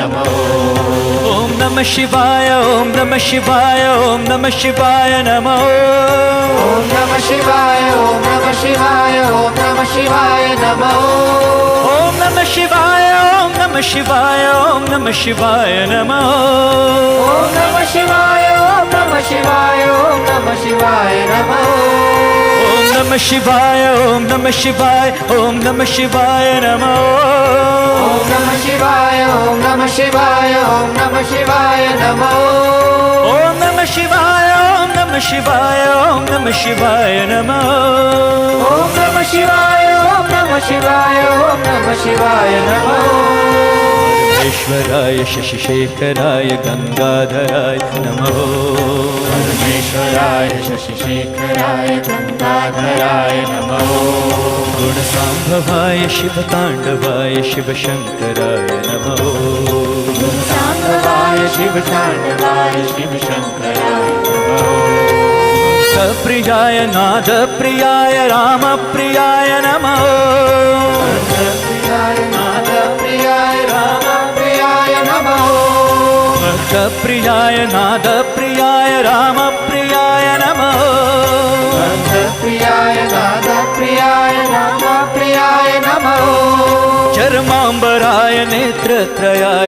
नमो। ॐ नमः शिवाय ॐ नमः शिवाय ॐ नमः शिवाय नमो। ॐ नमः शिवाय ॐ नमः शिवाय ॐ नमः शिवाय नमो। ॐ नमः शिवाय ॐ नमः शिवाय ॐ नमः शिवाय नमो। ॐ नमः शिवाय ॐ नमः शिवाय ॐ नमः शिवाय नमो। ॐ नमः शिवाय ॐ नमः शिवाय ॐ नमः शिवाय नमो। ॐ नमः शिवाय ॐ नमः शिवाय ॐ नमः शिवाय नमो। ॐ नमः शिवाय ॐ नमः शिवाय ॐ नमः शिवाय नमो। ॐ नमः शिवाय ॐ नमः शिवाय ॐ नमः शिवाय नमो। परमेश्वराय शशिशेखराय गंगाधराय नमो। परमेश्वराय शशिशेखराय गंगाधराय नमो। गुणसाम्भवाय शिवताण्डवाय शिवशङ्कराय नमो। गुणसाम्भवाय शिवताण्डवाय शिवशङ्कराय नमो। भक्तप्रियाय नादप्रियाय रामप्रियाय नमो। भक्तप्रियाय नादप्रियाय रामप्रियाय नमो। भक्तप्रियाय नादप्रियाय रामप्रियाय नमो। भक्तप्रियाय नादप्रियाय रामप्रियाय नमो। चर्माम्बराय नेत्रत्रयाय